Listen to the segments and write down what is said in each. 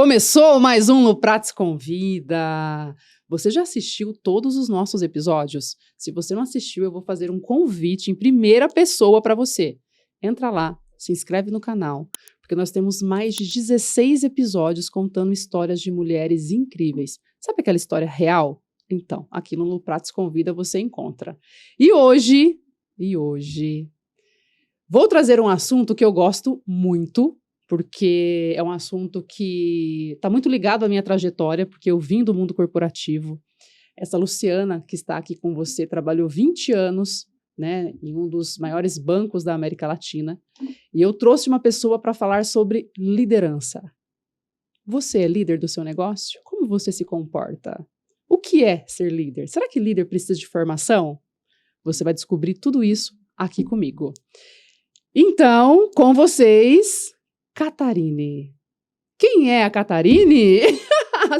Começou mais um Luprates Convida. Você já assistiu todos os nossos episódios? Se você não assistiu, eu vou fazer um convite em primeira pessoa para você. Entra lá, se inscreve no canal, porque nós temos mais de 16 episódios contando histórias de mulheres incríveis. Sabe aquela história real? Então, aqui no Luprates Convida você encontra. E hoje, vou trazer um assunto que eu gosto muito, porque é um assunto que está muito ligado à minha trajetória, porque eu vim do mundo corporativo. Essa Luciana, que está aqui com você, trabalhou 20 anos, né, em um dos maiores bancos da América Latina, e eu trouxe uma pessoa para falar sobre liderança. Você é líder do seu negócio? Como você se comporta? O que é ser líder? Será que líder precisa de formação? Você vai descobrir tudo isso aqui comigo. Então, com vocês, Catarine. Quem é a Catarine?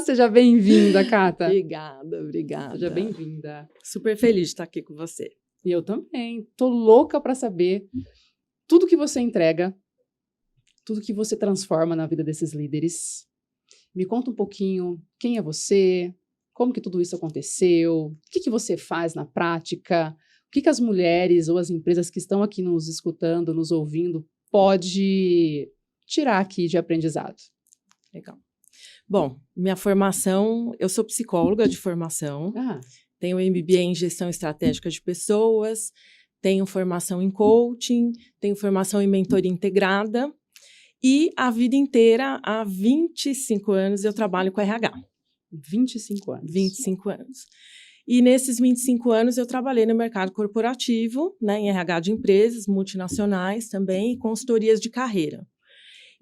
Seja bem-vinda, Cata. Obrigada. Seja bem-vinda. Super feliz de estar aqui com você. E eu também. Tô louca para saber tudo que você entrega, tudo que você transforma na vida desses líderes. Me conta um pouquinho quem é você, como que tudo isso aconteceu, o que você faz na prática, o que as mulheres ou as empresas que estão aqui nos escutando, nos ouvindo, pode tirar aqui de aprendizado. Legal. Bom, minha formação, eu sou psicóloga de formação, tenho MBA em gestão estratégica de pessoas, tenho formação em coaching, tenho formação em mentoria integrada e a vida inteira, há 25 anos, eu trabalho com RH. 25 anos. 25 anos. E nesses 25 anos eu trabalhei no mercado corporativo, né, em RH de empresas multinacionais também, e consultorias de carreira.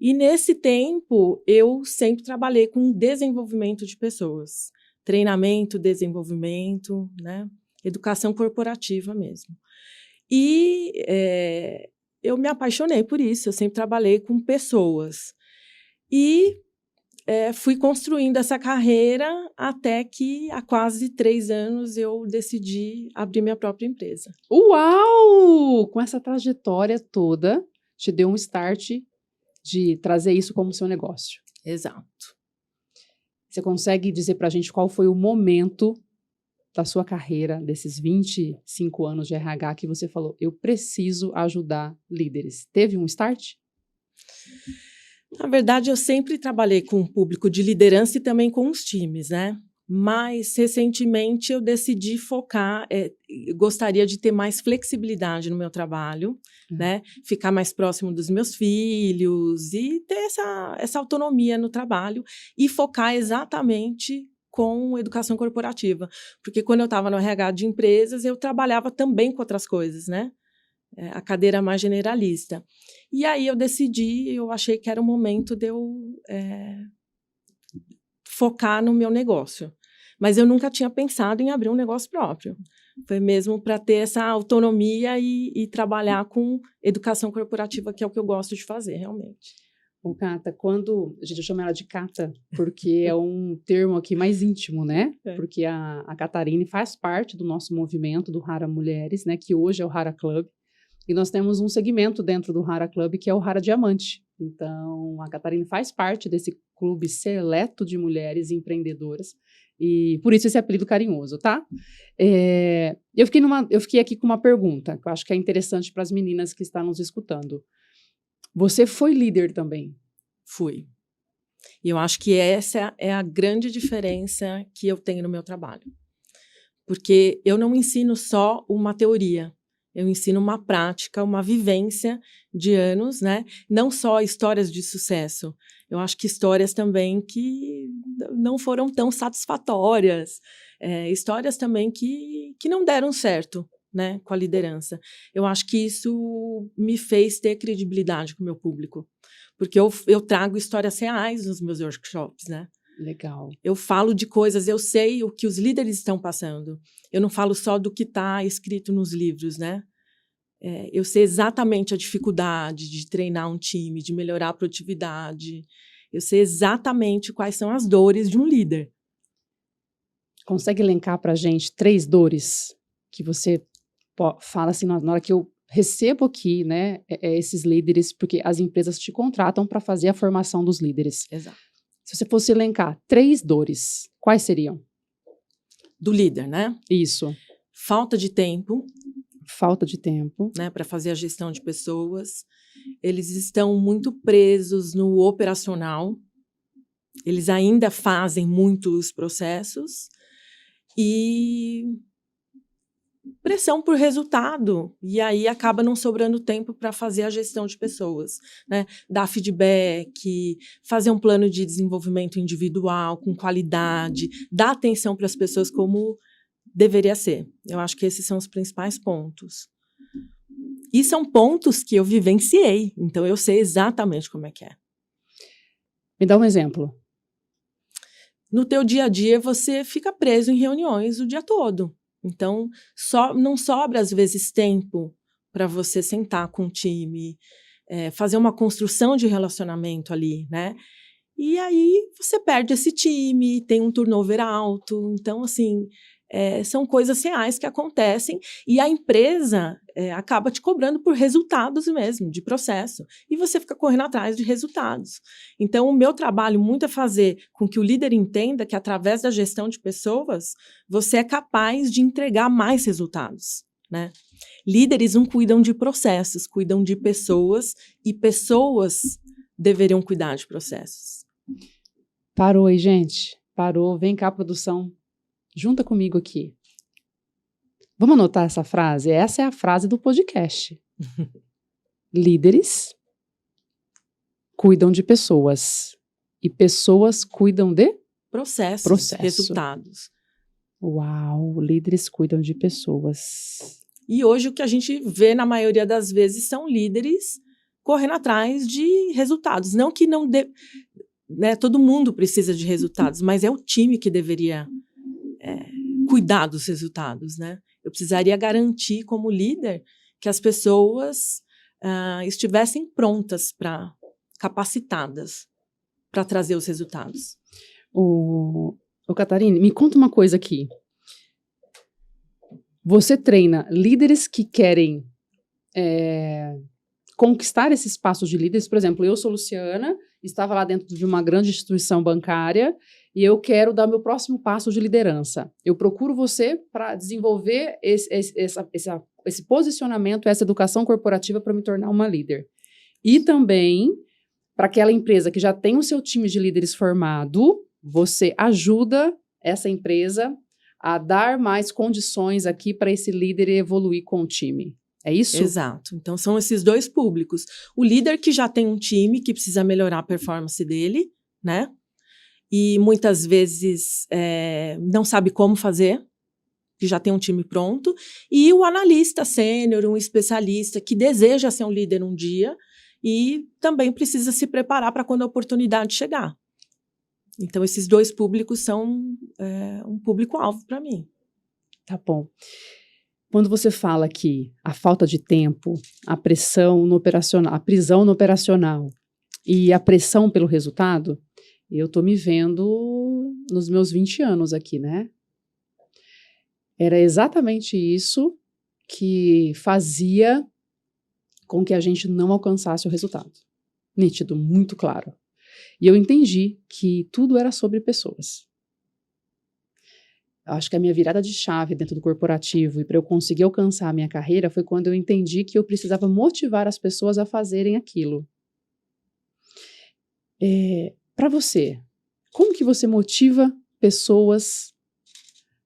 E nesse tempo, eu sempre trabalhei com desenvolvimento de pessoas. Treinamento, desenvolvimento, né? Educação corporativa mesmo. E eu me apaixonei por isso, eu sempre trabalhei com pessoas. E fui construindo essa carreira até que, há quase 3 anos, eu decidi abrir minha própria empresa. Uau! Com essa trajetória toda, te deu um start de trazer isso como seu negócio. Exato. Você consegue dizer para a gente qual foi o momento da sua carreira, desses 25 anos de RH, que você falou, eu preciso ajudar líderes? Teve um start? Na verdade, eu sempre trabalhei com o público de liderança e também com os times, né? Mas, recentemente, eu decidi focar, gostaria de ter mais flexibilidade no meu trabalho, né? Ficar mais próximo dos meus filhos e ter essa autonomia no trabalho e focar exatamente com educação corporativa. Porque quando eu estava no RH de empresas, eu trabalhava também com outras coisas, né? A cadeira mais generalista. E aí eu achei que era o momento de eu focar no meu negócio. Mas eu nunca tinha pensado em abrir um negócio próprio. Foi mesmo para ter essa autonomia e trabalhar com educação corporativa, que é o que eu gosto de fazer, realmente. Ô, Cata, a gente chama ela de Cata, porque é um termo aqui mais íntimo, né? Porque a Catarine faz parte do nosso movimento do Hara Mulheres, né? Que hoje é o Hara Club. E nós temos um segmento dentro do Hara Club, que é o Hara Diamante. Então, a Catarine faz parte desse clube seleto de mulheres empreendedoras. E por isso esse apelido carinhoso, tá? Eu fiquei aqui com uma pergunta, que eu acho que é interessante para as meninas que estão nos escutando. Você foi líder também? Fui. E eu acho que essa é a grande diferença que eu tenho no meu trabalho. Porque eu não ensino só uma teoria. Eu ensino uma prática, uma vivência de anos, né? Não só histórias de sucesso. Eu acho que histórias também que não foram tão satisfatórias. Histórias também que não deram certo, né? Com a liderança. Eu acho que isso me fez ter credibilidade com o meu público. Porque eu trago histórias reais nos meus workshops, né? Legal. Eu falo de coisas, eu sei o que os líderes estão passando. Eu não falo só do que está escrito nos livros, né? Eu sei exatamente a dificuldade de treinar um time, de melhorar a produtividade. Eu sei exatamente quais são as dores de um líder. Consegue elencar para a gente 3 dores que você fala assim, na hora que eu recebo aqui, né, esses líderes, porque as empresas te contratam para fazer a formação dos líderes. Exato. Se você fosse elencar 3 dores, quais seriam? Do líder, né? Isso. Falta de tempo. Falta de tempo. Né, para fazer a gestão de pessoas. Eles estão muito presos no operacional. Eles ainda fazem muitos processos. E pressão por resultado, e aí acaba não sobrando tempo para fazer a gestão de pessoas, né? Dar feedback, fazer um plano de desenvolvimento individual, com qualidade, dar atenção para as pessoas como deveria ser. Eu acho que esses são os principais pontos. E são pontos que eu vivenciei, então eu sei exatamente como é que é. Me dá um exemplo. No teu dia a dia, você fica preso em reuniões o dia todo. Então, não sobra, às vezes, tempo para você sentar com o time, fazer uma construção de relacionamento ali, né? E aí, você perde esse time, tem um turnover alto. Então, assim, são coisas reais que acontecem e a empresa acaba te cobrando por resultados mesmo, de processo. E você fica correndo atrás de resultados. Então, o meu trabalho muito é fazer com que o líder entenda que, através da gestão de pessoas, você é capaz de entregar mais resultados, né? Líderes não cuidam de processos, cuidam de pessoas e pessoas deveriam cuidar de processos. Parou aí, gente. Parou. Vem cá, produção. Junta comigo aqui. Vamos anotar essa frase? Essa é a frase do podcast. Líderes cuidam de pessoas e pessoas cuidam de processos. Resultados. Uau, líderes cuidam de pessoas. E hoje o que a gente vê na maioria das vezes são líderes correndo atrás de resultados. Não que não dê, né, todo mundo precisa de resultados, mas é o time que deveria cuidar dos resultados, né? Eu precisaria garantir, como líder, que as pessoas estivessem prontas, capacitadas para trazer os resultados. Ô, Catarina, me conta uma coisa aqui. Você treina líderes que querem conquistar esse espaço de líderes? Por exemplo, eu sou Luciana, estava lá dentro de uma grande instituição bancária e eu quero dar meu próximo passo de liderança. Eu procuro você para desenvolver esse posicionamento, essa educação corporativa para me tornar uma líder. E também, para aquela empresa que já tem o seu time de líderes formado, você ajuda essa empresa a dar mais condições aqui para esse líder evoluir com o time. É isso? Exato. Então, são esses dois públicos. O líder que já tem um time, que precisa melhorar a performance dele, né? E muitas vezes não sabe como fazer, que já tem um time pronto. E o analista sênior, um especialista que deseja ser um líder um dia e também precisa se preparar para quando a oportunidade chegar. Então, esses dois públicos são um público-alvo para mim. Tá bom. Quando você fala que a falta de tempo, a pressão no operacional, a prisão no operacional e a pressão pelo resultado, eu tô me vendo nos meus 20 anos aqui, né? Era exatamente isso que fazia com que a gente não alcançasse o resultado. Nítido, muito claro. E eu entendi que tudo era sobre pessoas. Acho que a minha virada de chave dentro do corporativo e para eu conseguir alcançar a minha carreira foi quando eu entendi que eu precisava motivar as pessoas a fazerem aquilo. Para você, como que você motiva pessoas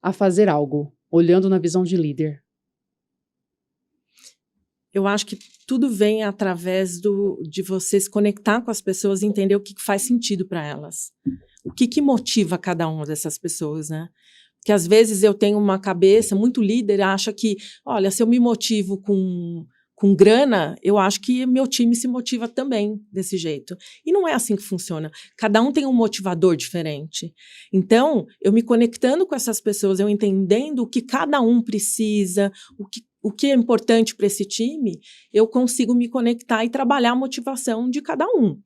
a fazer algo, olhando na visão de líder? Eu acho que tudo vem através de você se conectar com as pessoas e entender o que faz sentido para elas. O que motiva cada uma dessas pessoas, né? Porque às vezes eu tenho uma cabeça muito líder, acha que, olha, se eu me motivo com grana, eu acho que meu time se motiva também desse jeito. E não é assim que funciona. Cada um tem um motivador diferente. Então, eu me conectando com essas pessoas, eu entendendo o que cada um precisa, o que é importante para esse time, eu consigo me conectar e trabalhar a motivação de cada um.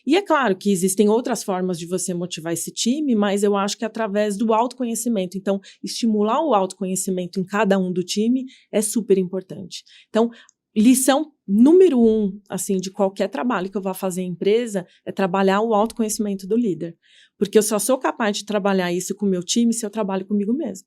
E é claro que existem outras formas de você motivar esse time, mas eu acho que através do autoconhecimento. Então, estimular o autoconhecimento em cada um do time é super importante. Então, lição número 1, assim, de qualquer trabalho que eu vá fazer em empresa é trabalhar o autoconhecimento do líder. Porque eu só sou capaz de trabalhar isso com o meu time se eu trabalho comigo mesmo.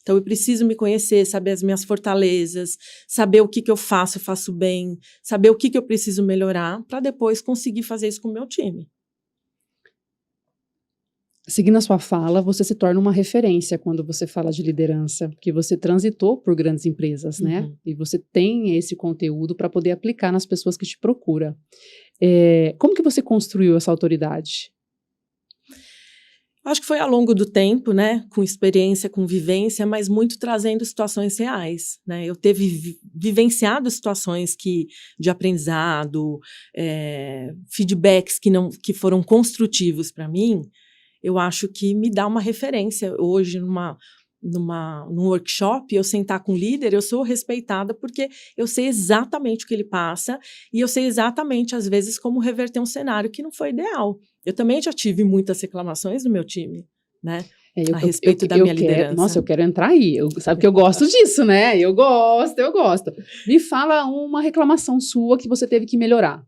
Então, eu preciso me conhecer, saber as minhas fortalezas, saber o que eu faço bem, saber o que eu preciso melhorar para depois conseguir fazer isso com o meu time. Seguindo a sua fala, você se torna uma referência quando você fala de liderança, porque você transitou por grandes empresas, né? E você tem esse conteúdo para poder aplicar nas pessoas que te procuram. Como que você construiu essa autoridade? Acho que foi ao longo do tempo, né, com experiência, com vivência, mas muito trazendo situações reais, né? Eu teve vivenciado situações de aprendizado, feedbacks que foram construtivos para mim. Eu acho que me dá uma referência. Hoje, num workshop, eu sentar com o líder, eu sou respeitada porque eu sei exatamente o que ele passa e eu sei exatamente, às vezes, como reverter um cenário que não foi ideal. Eu também já tive muitas reclamações no meu time, né? A respeito da minha liderança. Nossa, eu quero entrar aí. Sabe que eu gosto disso, né? Eu gosto. Me fala uma reclamação sua que você teve que melhorar.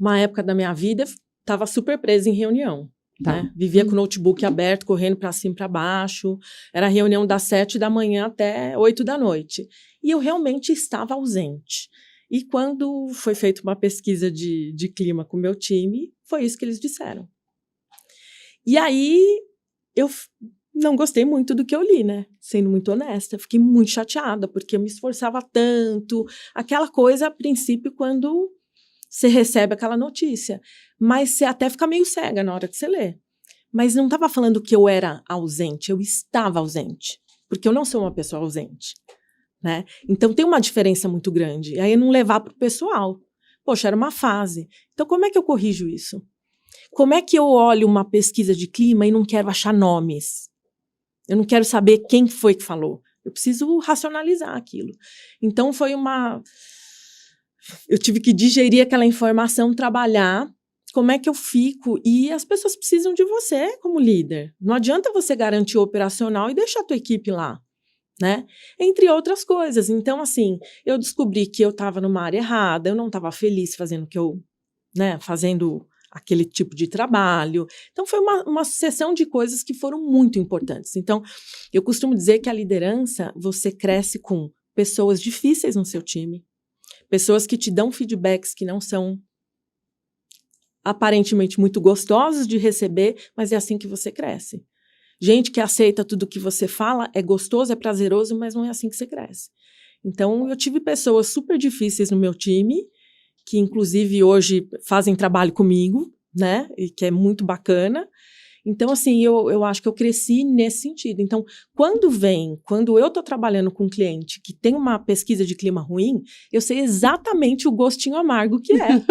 Uma época da minha vida, estava super presa em reunião. Tá. Né? Vivia com o notebook aberto, correndo para cima e para baixo. Era reunião das 7 da manhã até 8 da noite. E eu realmente estava ausente. E quando foi feita uma pesquisa de clima com o meu time, foi isso que eles disseram. E aí, eu não gostei muito do que eu li, né? Sendo muito honesta. Fiquei muito chateada, porque eu me esforçava tanto. Aquela coisa, a princípio, quando você recebe aquela notícia. Mas você até fica meio cega na hora que você lê. Mas não estava falando que eu era ausente, eu estava ausente. Porque eu não sou uma pessoa ausente. Né? Então tem uma diferença muito grande. E aí não levar para o pessoal. Poxa, era uma fase. Então como é que eu corrijo isso? Como é que eu olho uma pesquisa de clima e não quero achar nomes? Eu não quero saber quem foi que falou. Eu preciso racionalizar aquilo. Então eu tive que digerir aquela informação, trabalhar. Como é que eu fico? E as pessoas precisam de você como líder. Não adianta você garantir o operacional e deixar a tua equipe lá. Né? Entre outras coisas. Então, assim, eu descobri que eu estava numa área errada, eu não estava feliz fazendo fazendo aquele tipo de trabalho. Então, foi uma sucessão de coisas que foram muito importantes. Então, eu costumo dizer que a liderança, você cresce com pessoas difíceis no seu time, pessoas que te dão feedbacks que não são aparentemente muito gostosos de receber, mas é assim que você cresce. Gente que aceita tudo que você fala, é gostoso, é prazeroso, mas não é assim que você cresce. Então, eu tive pessoas super difíceis no meu time, que inclusive hoje fazem trabalho comigo, né? E que é muito bacana. Então, assim, eu acho que eu cresci nesse sentido. Então, quando eu estou trabalhando com um cliente que tem uma pesquisa de clima ruim, eu sei exatamente o gostinho amargo que é.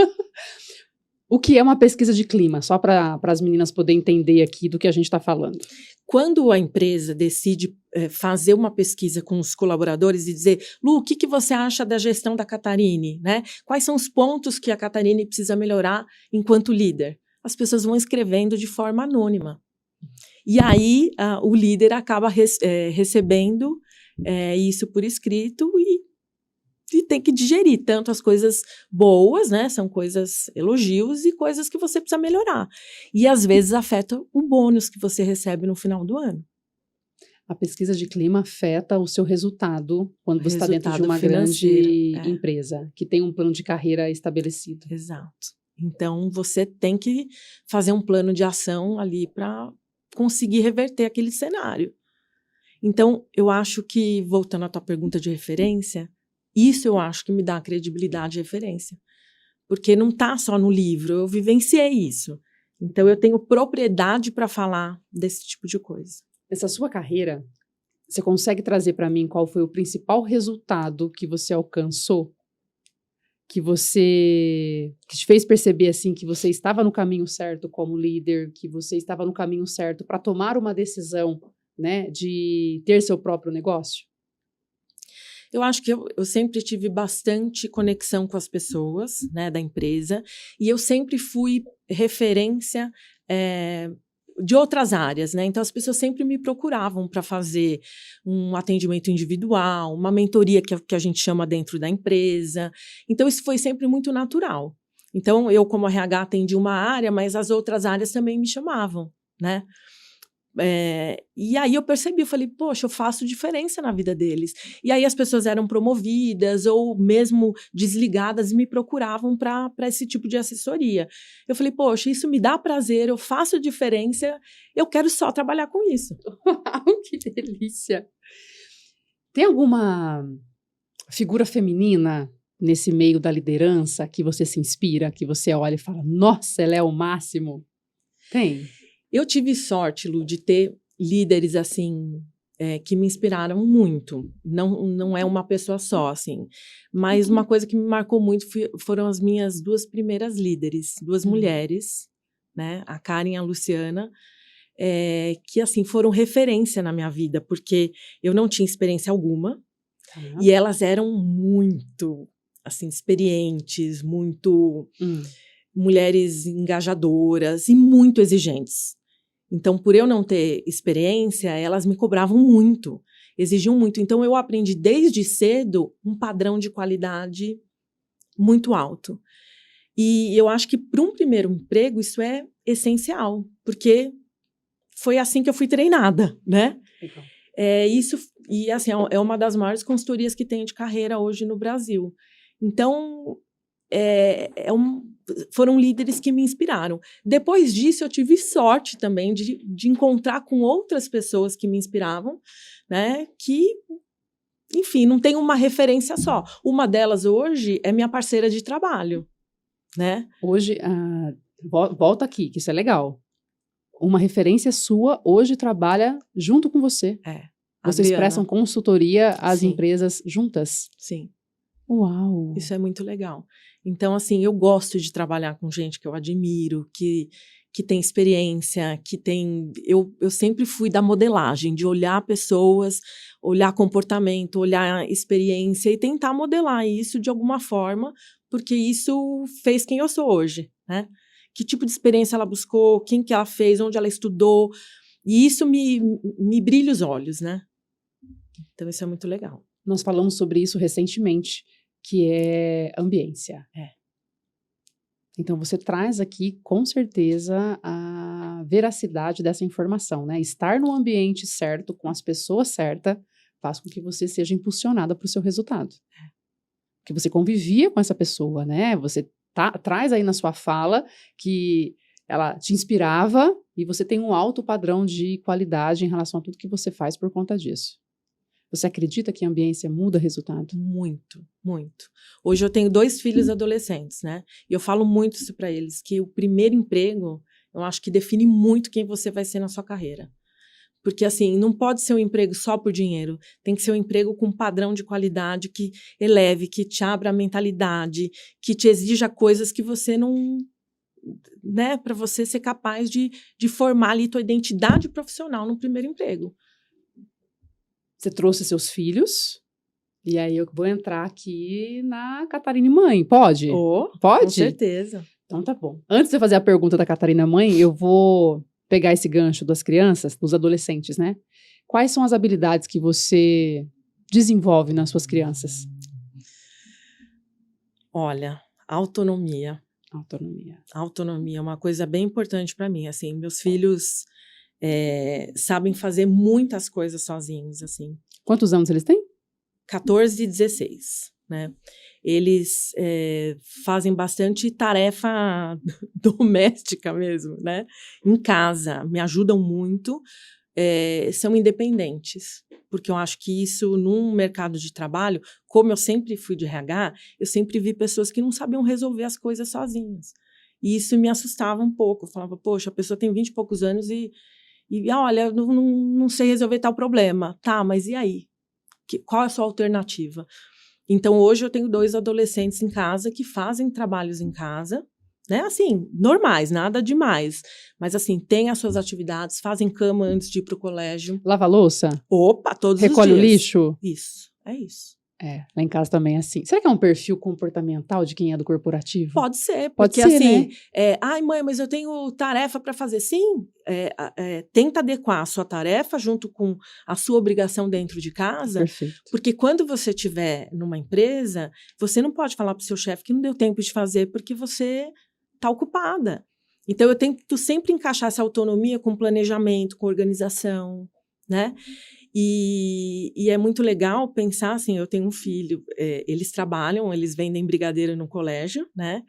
O que é uma pesquisa de clima? Só para as meninas poderem entender aqui do que a gente está falando. Quando a empresa decide fazer uma pesquisa com os colaboradores e dizer, Lu, o que você acha da gestão da Catarine? Né? Quais são os pontos que a Catarine precisa melhorar enquanto líder? As pessoas vão escrevendo de forma anônima. E aí o líder acaba recebendo isso por escrito e tem que digerir tanto as coisas boas, né? São coisas, elogios e coisas que você precisa melhorar. E às vezes afeta o bônus que você recebe no final do ano. A pesquisa de clima afeta o seu resultado quando você está dentro de uma financeiro, grande empresa, que tem um plano de carreira estabelecido. Exato. Então, você tem que fazer um plano de ação ali para conseguir reverter aquele cenário. Então, eu acho que, voltando à tua pergunta de referência, isso eu acho que me dá credibilidade e referência. Porque não está só no livro, eu vivenciei isso. Então, eu tenho propriedade para falar desse tipo de coisa. Nessa sua carreira, você consegue trazer para mim qual foi o principal resultado que você alcançou? Que te fez perceber assim, que você estava no caminho certo como líder, que você estava no caminho certo para tomar uma decisão, né, de ter seu próprio negócio? Eu acho que eu sempre tive bastante conexão com as pessoas, né, da empresa, e eu sempre fui referência de outras áreas, né? Então, as pessoas sempre me procuravam para fazer um atendimento individual, uma mentoria que a gente chama dentro da empresa. Então, isso foi sempre muito natural. Então, eu, como RH, atendi uma área, mas as outras áreas também me chamavam, né? E aí eu percebi, eu falei, poxa, eu faço diferença na vida deles. E aí as pessoas eram promovidas ou mesmo desligadas e me procuravam para esse tipo de assessoria. Eu falei, poxa, isso me dá prazer, eu faço diferença, eu quero só trabalhar com isso. Que delícia! Tem alguma figura feminina nesse meio da liderança que você se inspira, que você olha e fala, nossa, ela é o máximo? Tem? Eu tive sorte, Lu, de ter líderes, assim, que me inspiraram muito. Não é uma pessoa só, assim. Mas uma coisa que me marcou muito foram as minhas 2 primeiras líderes, 2 mulheres, né? A Karen e a Luciana, que, assim, foram referência na minha vida, porque eu não tinha experiência alguma, e elas eram muito, assim, experientes, muito mulheres engajadoras e muito exigentes. Então, por eu não ter experiência, elas me cobravam muito, exigiam muito. Então, eu aprendi desde cedo um padrão de qualidade muito alto. E eu acho que para um primeiro emprego isso é essencial, porque foi assim que eu fui treinada, né? Legal. Isso, e assim, é uma das maiores consultorias que tem de carreira hoje no Brasil. Então, foram líderes que me inspiraram. Depois disso, eu tive sorte também de encontrar com outras pessoas que me inspiravam, né? Que, enfim, não tem uma referência só. Uma delas hoje é minha parceira de trabalho, né? Hoje, volta aqui, que isso é legal. Uma referência sua hoje trabalha junto com você. Vocês Adriana. prestam consultoria às Sim. empresas juntas? Sim. Uau! Isso é muito legal. Então, assim, eu gosto de trabalhar com gente que eu admiro, que tem experiência, que tem... Eu sempre fui da modelagem, de olhar pessoas, olhar comportamento, olhar experiência e tentar modelar isso de alguma forma, porque isso fez quem eu sou hoje, né? Que tipo de experiência ela buscou, quem que ela fez, onde ela estudou, e isso me brilha os olhos, né? Então, isso é muito legal. Nós falamos sobre isso recentemente, que é ambiência. Então, você traz aqui, com certeza, a veracidade dessa informação, né? Estar no ambiente certo, com as pessoas certas, faz com que você seja impulsionada para o seu resultado. Porque você convivia com essa pessoa, né? Você traz aí na sua fala que ela te inspirava e você tem um alto padrão de qualidade em relação a tudo que você faz por conta disso. Você acredita que a ambiência muda resultado? Muito, muito. Hoje eu tenho 2 filhos adolescentes, né? E eu falo muito isso para eles, que o primeiro emprego, eu acho que define muito quem você vai ser na sua carreira. Porque, assim, não pode ser um emprego só por dinheiro. Tem que ser um emprego com padrão de qualidade que eleve, que te abra a mentalidade, que te exija coisas que você não... né? Para você ser capaz de formar ali tua identidade profissional no primeiro emprego. Você trouxe seus filhos, e aí eu vou entrar aqui na Catarina mãe, pode? Pode? Com certeza. Então tá bom. Antes de eu fazer a pergunta da Catarina mãe, eu vou pegar esse gancho das crianças, dos adolescentes, né? Quais são as habilidades que você desenvolve nas suas crianças? Olha, autonomia. Autonomia. Autonomia é uma coisa bem importante para mim, assim, meus filhos... sabem fazer muitas coisas sozinhos, assim. Quantos anos eles têm? 14 e 16, né? Eles fazem bastante tarefa doméstica mesmo, né? Em casa, me ajudam muito, são independentes, porque eu acho que isso, num mercado de trabalho, como eu sempre fui de RH, eu sempre vi pessoas que não sabiam resolver as coisas sozinhas. E isso me assustava um pouco. Eu falava, poxa, a pessoa tem 20 e poucos anos e olha, eu não sei resolver tal problema. Tá, mas e aí? Qual é a sua alternativa? Então, hoje eu tenho 2 adolescentes em casa que fazem trabalhos em casa, né? Assim, normais, nada demais. Mas, assim, têm as suas atividades, fazem cama antes de ir para o colégio. Lava a louça? Opa, todos os dias. Recolhe o lixo? Isso, é isso. Lá em casa também é assim. Será que é um perfil comportamental de quem é do corporativo? Pode ser, Pode porque ser, assim, né? ai mãe, mas eu tenho tarefa para fazer. Sim, tenta adequar a sua tarefa junto com a sua obrigação dentro de casa, Perfeito. porque quando você estiver numa empresa, você não pode falar para o seu chefe que não deu tempo de fazer porque você está ocupada. Então, eu tento sempre encaixar essa autonomia com planejamento, com organização, né? E é muito legal pensar assim, eu tenho um filho, eles trabalham, eles vendem brigadeiro no colégio, né?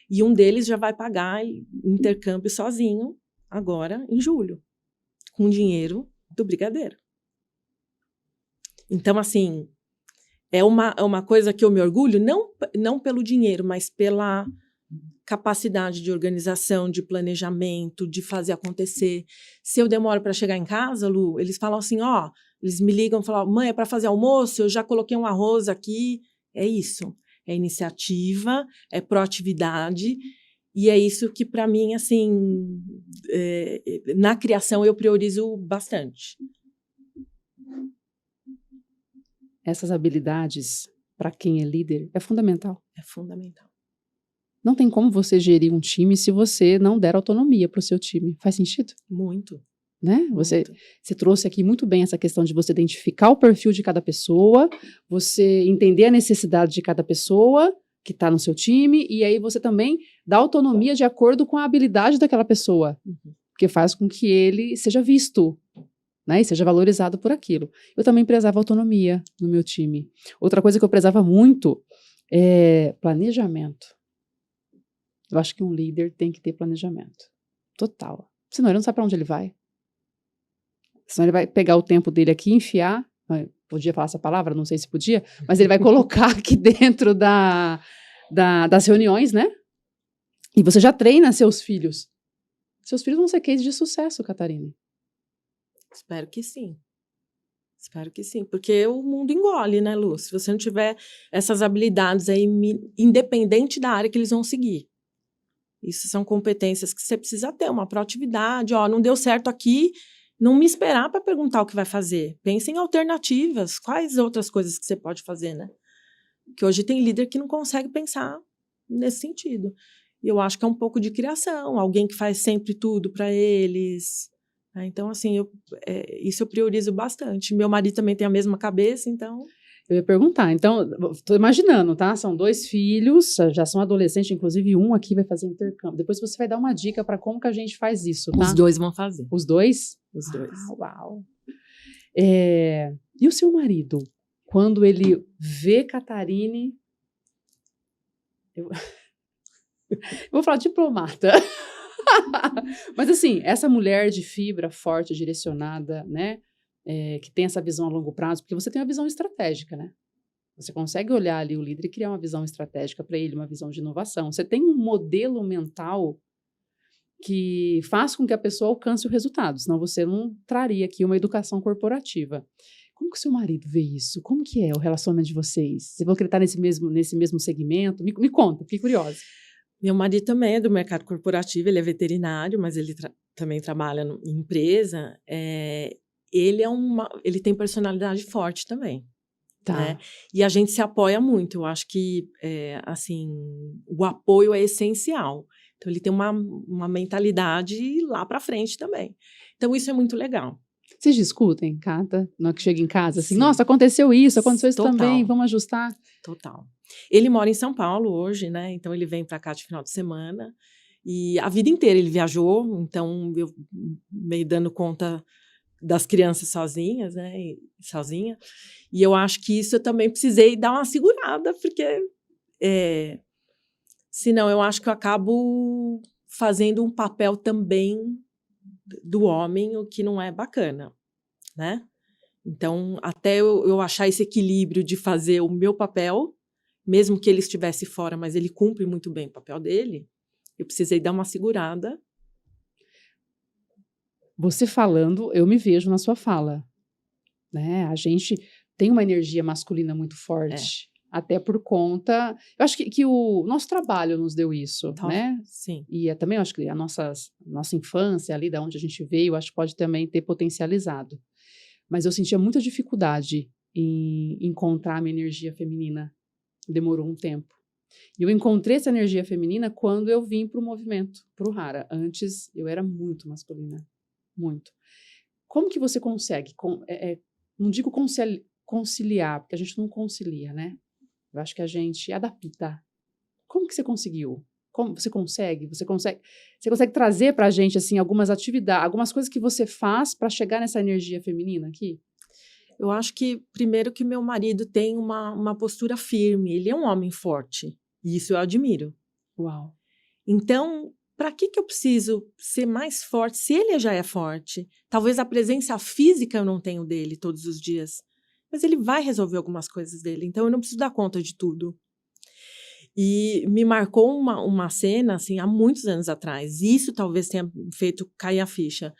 E um deles já vai pagar intercâmbio sozinho agora em julho, com dinheiro do brigadeiro. Então, assim, é uma coisa que eu me orgulho, não pelo dinheiro, mas pela capacidade de organização, de planejamento, de fazer acontecer. Se eu demoro para chegar em casa, Lu, eles falam assim, eles me ligam e falam, mãe, é para fazer almoço, eu já coloquei um arroz aqui. É isso. É iniciativa, é proatividade, e é isso que, para mim, assim, na criação eu priorizo bastante. Essas habilidades, para quem é líder, é fundamental. É fundamental. Não tem como você gerir um time se você não der autonomia para o seu time. Faz sentido? Muito. Né? Você trouxe aqui muito bem essa questão de você identificar o perfil de cada pessoa, você entender a necessidade de cada pessoa que está no seu time, e aí você também dá autonomia de acordo com a habilidade daquela pessoa, que faz com que ele seja visto, né, e seja valorizado por aquilo. Eu também prezava autonomia no meu time. Outra coisa que eu prezava muito é planejamento. Eu acho que um líder tem que ter planejamento. Total. Senão ele não sabe para onde ele vai. Senão ele vai pegar o tempo dele aqui e enfiar, podia falar essa palavra, não sei se podia, mas ele vai colocar aqui dentro das reuniões, né? E você já treina seus filhos. Seus filhos vão ser case de sucesso, Catarina. Espero que sim. Espero que sim, porque o mundo engole, né, Lu? Se você não tiver essas habilidades aí, independente da área que eles vão seguir. Isso são competências que você precisa ter, uma proatividade. Não deu certo aqui, não me esperar para perguntar o que vai fazer. Pense em alternativas, quais outras coisas que você pode fazer, né? Que hoje tem líder que não consegue pensar nesse sentido. E eu acho que é um pouco de criação, alguém que faz sempre tudo para eles. Então, assim, isso eu priorizo bastante. Meu marido também tem a mesma cabeça, então... Eu ia perguntar, então, estou imaginando, tá? São 2 filhos, já são adolescentes, inclusive um aqui vai fazer intercâmbio. Depois você vai dar uma dica para como que a gente faz isso, tá? Os 2 vão fazer. Os 2? Os 2. Uau! E o seu marido? Quando ele vê Catarine... Eu vou falar diplomata. Mas assim, essa mulher de fibra forte, direcionada, né? Que tem essa visão a longo prazo, porque você tem uma visão estratégica, né? Você consegue olhar ali o líder e criar uma visão estratégica para ele, uma visão de inovação. Você tem um modelo mental que faz com que a pessoa alcance o resultado, senão você não traria aqui uma educação corporativa. Como que o seu marido vê isso? Como que é o relacionamento de vocês? Você vai acreditar nesse mesmo segmento? Me conta, fiquei curiosa. Meu marido também é do mercado corporativo, ele é veterinário, mas ele também trabalha em empresa. Ele tem personalidade forte também. Tá. Né? E a gente se apoia muito. Eu acho que assim, o apoio é essencial. Então, ele tem uma mentalidade lá para frente também. Então, isso é muito legal. Vocês discutem, Cata, na hora que chega em casa? Assim, Sim. Nossa, aconteceu isso Total. também, vamos ajustar? Total. Ele mora em São Paulo hoje, né? Então, ele vem para cá de final de semana. E a vida inteira ele viajou, então eu meio dando conta das crianças sozinhas, né? Sozinha. E eu acho que isso eu também precisei dar uma segurada, porque senão eu acho que eu acabo fazendo um papel também do homem, o que não é bacana, né? Então, até eu achar esse equilíbrio de fazer o meu papel, mesmo que ele estivesse fora, mas ele cumpre muito bem o papel dele, eu precisei dar uma segurada. Você falando, eu me vejo na sua fala, né? A gente tem uma energia masculina muito forte, até por conta... Eu acho que o nosso trabalho nos deu isso, né? Sim. E também eu acho que a nossa infância, ali da onde a gente veio, acho que pode também ter potencializado. Mas eu sentia muita dificuldade em encontrar a minha energia feminina. Demorou um tempo. E eu encontrei essa energia feminina quando eu vim para o movimento, para o Hara. Antes, eu era muito masculina. Muito. Como que você consegue? Não digo conciliar, porque a gente não concilia, né? Eu acho que a gente adapta. Como que você conseguiu? Como você consegue? Você consegue trazer para a gente assim algumas atividades, algumas coisas que você faz para chegar nessa energia feminina aqui? Eu acho que, primeiro, que meu marido tem uma postura firme. Ele é um homem forte. E isso eu admiro. Uau! Então, para que eu preciso ser mais forte se ele já é forte? Talvez a presença física eu não tenho dele todos os dias. Mas ele vai resolver algumas coisas dele. Então, eu não preciso dar conta de tudo. E me marcou uma cena, assim, há muitos anos atrás. Isso talvez tenha feito cair a ficha.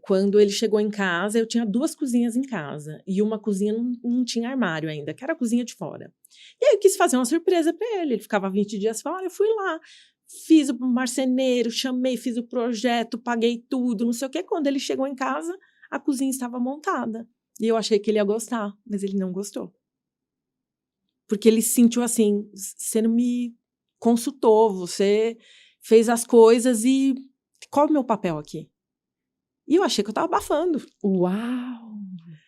Quando ele chegou em casa, eu tinha 2 cozinhas em casa. E uma cozinha não tinha armário ainda, que era a cozinha de fora. E aí eu quis fazer uma surpresa para ele. Ele ficava 20 dias fora, eu fui lá. Fiz o marceneiro, chamei, fiz o projeto, paguei tudo, não sei o quê. Quando ele chegou em casa, a cozinha estava montada. E eu achei que ele ia gostar, mas ele não gostou. Porque ele se sentiu assim, você não me consultou, você fez as coisas e qual é o meu papel aqui? E eu achei que eu estava abafando. Uau!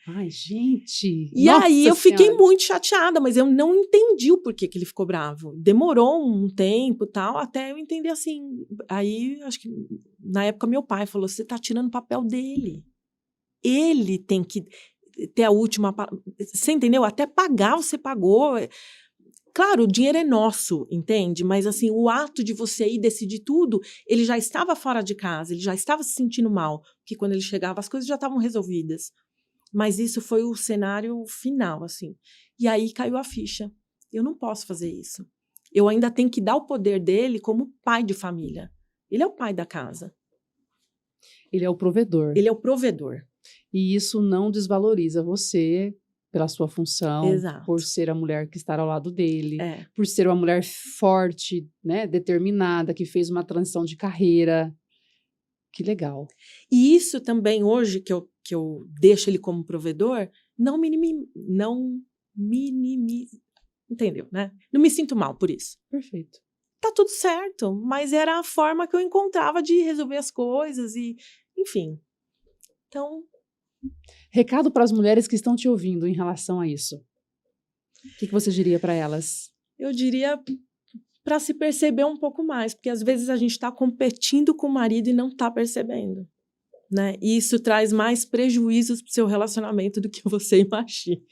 Ai, gente! E aí eu fiquei Senhora. muito chateada, mas eu não entendi o porquê que ele ficou bravo. Demorou um tempo tal, até eu entender assim. Aí, acho que na época meu pai falou, você está tirando o papel dele. Ele tem que ter a última... Você entendeu? Até pagar você pagou. Claro, o dinheiro é nosso, entende? Mas assim, o ato de você ir decidir tudo, ele já estava fora de casa, ele já estava se sentindo mal, porque quando ele chegava as coisas já estavam resolvidas. Mas isso foi o cenário final, assim. E aí caiu a ficha. Eu não posso fazer isso. Eu ainda tenho que dar o poder dele como pai de família. Ele é o pai da casa. Ele é o provedor. Ele é o provedor. E isso não desvaloriza você pela sua função, Exato. por ser a mulher que está ao lado dele, por ser uma mulher forte, né, determinada, que fez uma transição de carreira. Que legal. E isso também, hoje, que eu deixo ele como provedor, não minimiza, entendeu, né? Não me sinto mal por isso. Perfeito. Tá tudo certo, mas era a forma que eu encontrava de resolver as coisas e, enfim. Então... Recado para as mulheres que estão te ouvindo em relação a isso. O que você diria para elas? Eu diria para se perceber um pouco mais, porque às vezes a gente está competindo com o marido e não está percebendo, né? E isso traz mais prejuízos para o seu relacionamento do que você imagina.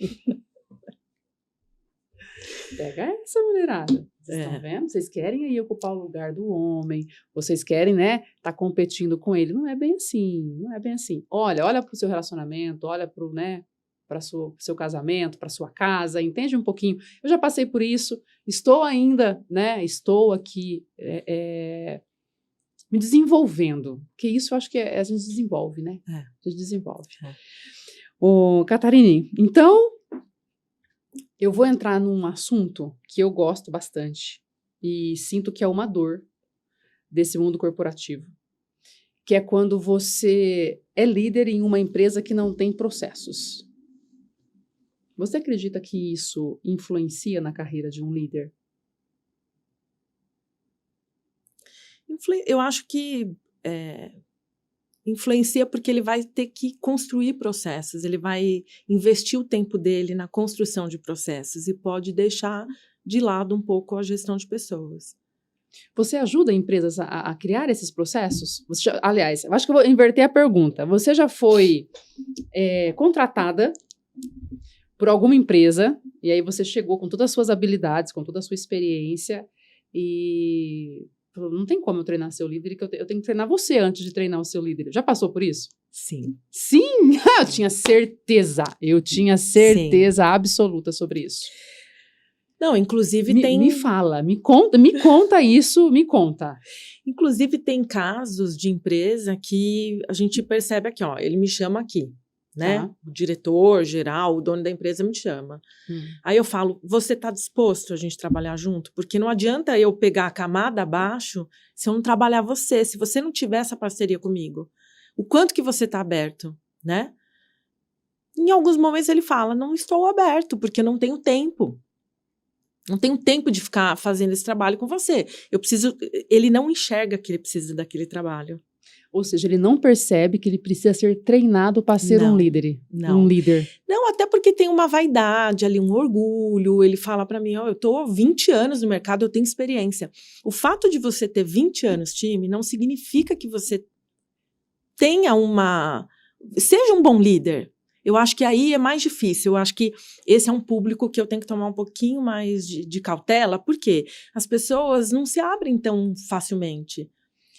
Pega essa, mulherada. Vocês estão vendo? Vocês querem aí ocupar o lugar do homem, vocês querem, né, tá competindo com ele. Não é bem assim, não é bem assim. Olha para o seu relacionamento, olha para o, né, para o seu casamento, para sua casa, entende um pouquinho. Eu já passei por isso, estou ainda, né, estou aqui me desenvolvendo, porque isso eu acho que a gente desenvolve, né? A gente desenvolve. Ô, Catarine, então, eu vou entrar num assunto que eu gosto bastante e sinto que é uma dor desse mundo corporativo, que é quando você é líder em uma empresa que não tem processos. Você acredita que isso influencia na carreira de um líder? Eu acho que influencia porque ele vai ter que construir processos, ele vai investir o tempo dele na construção de processos e pode deixar de lado um pouco a gestão de pessoas. Você ajuda empresas a criar esses processos? Aliás, eu acho que eu vou inverter a pergunta. Você já foi contratada por alguma empresa e aí você chegou com todas as suas habilidades, com toda a sua experiência e falou, não tem como eu treinar seu líder, que eu tenho que treinar você antes de treinar o seu líder. Já passou por isso? Sim. Sim? Eu tinha certeza. Eu tinha certeza absoluta sobre isso. Não, inclusive Me fala, me conta isso, me conta. Inclusive tem casos de empresa que a gente percebe aqui, ó, ele me chama aqui, né? Tá. O diretor geral, o dono da empresa me chama. Aí eu falo, você está disposto a gente trabalhar junto? Porque não adianta eu pegar a camada abaixo se eu não trabalhar você, se você não tiver essa parceria comigo. O quanto que você está aberto, né? Em alguns momentos ele fala, não estou aberto, porque eu não tenho tempo. Não tenho tempo de ficar fazendo esse trabalho com você. Ele não enxerga que ele precisa daquele trabalho. Ou seja, ele não percebe que ele precisa ser treinado para ser um líder. Não. Um líder. Não, até porque tem uma vaidade ali, um orgulho. Ele fala para mim, eu estou há 20 anos no mercado, eu tenho experiência. O fato de você ter 20 anos, time, não significa que você seja um bom líder. Eu acho que aí é mais difícil. Eu acho que esse é um público que eu tenho que tomar um pouquinho mais de cautela, porque as pessoas não se abrem tão facilmente.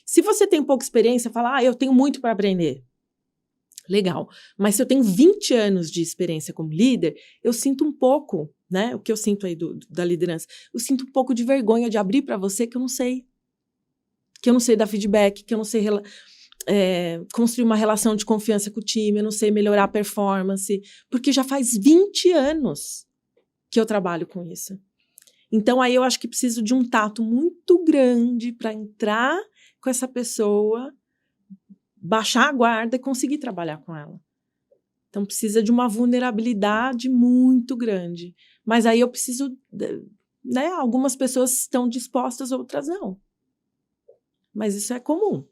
Se você tem pouca experiência, fala, eu tenho muito para aprender. Legal. Mas se eu tenho 20 anos de experiência como líder, eu sinto um pouco, né? O que eu sinto aí da liderança, eu sinto um pouco de vergonha de abrir para você que eu não sei. Que eu não sei dar feedback, que eu não sei construir uma relação de confiança com o time, eu não sei melhorar a performance, porque já faz 20 anos que eu trabalho com isso. Então, aí eu acho que preciso de um tato muito grande para entrar com essa pessoa, baixar a guarda e conseguir trabalhar com ela. Então, precisa de uma vulnerabilidade muito grande. Mas aí eu preciso, né? Algumas pessoas estão dispostas, outras não. Mas isso é comum.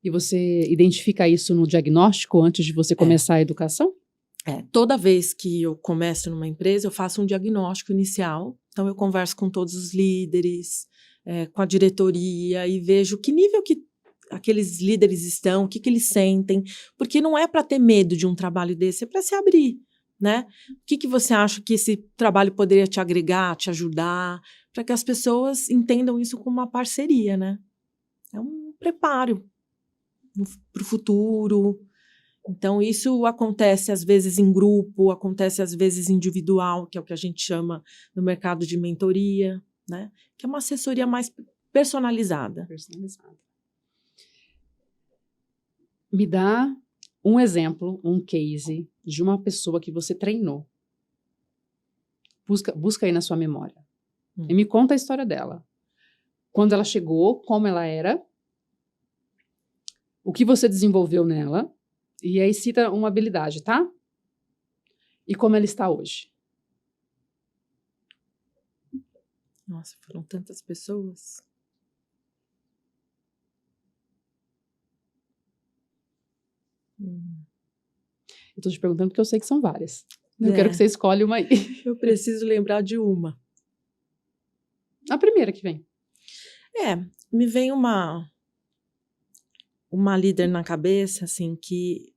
E você identifica isso no diagnóstico antes de você começar a educação? Toda vez que eu começo numa empresa, eu faço um diagnóstico inicial. Então, eu converso com todos os líderes, com a diretoria e vejo que nível que aqueles líderes estão, o que eles sentem. Porque não é para ter medo de um trabalho desse, é para se abrir, né? O que você acha que esse trabalho poderia te agregar, te ajudar, para que as pessoas entendam isso como uma parceria, né? É um preparo para o futuro. Então, isso acontece às vezes em grupo, acontece às vezes individual, que é o que a gente chama no mercado de mentoria, né? Que é uma assessoria mais personalizada. Me dá um exemplo, um case de uma pessoa que você treinou. Busca aí na sua memória. E me conta a história dela. Quando ela chegou, como ela era, o que você desenvolveu nela, e aí cita uma habilidade, tá? E como ela está hoje. Nossa, foram tantas pessoas. Eu tô te perguntando porque eu sei que são várias. Eu quero que você escolha uma aí. Eu preciso lembrar de uma. A primeira que vem. Me vem uma líder na cabeça, assim, que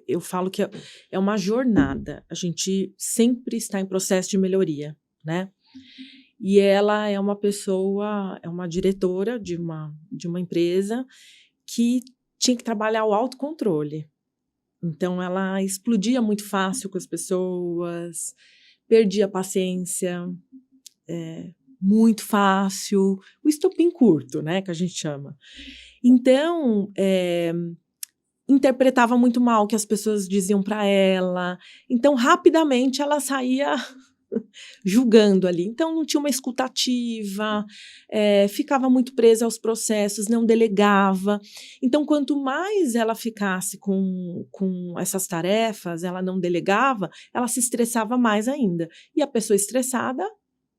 eu falo que é uma jornada. A gente sempre está em processo de melhoria, né? E ela é uma pessoa, é uma diretora de uma empresa que tinha que trabalhar o autocontrole. Então, ela explodia muito fácil com as pessoas, perdia a paciência, muito fácil, o estopim curto, né, que a gente chama. Então, interpretava muito mal o que as pessoas diziam para ela. Então, rapidamente, ela saía julgando ali. Então, não tinha uma escutativa, ficava muito presa aos processos, não delegava. Então, quanto mais ela ficasse com essas tarefas, ela não delegava, ela se estressava mais ainda. E a pessoa estressada,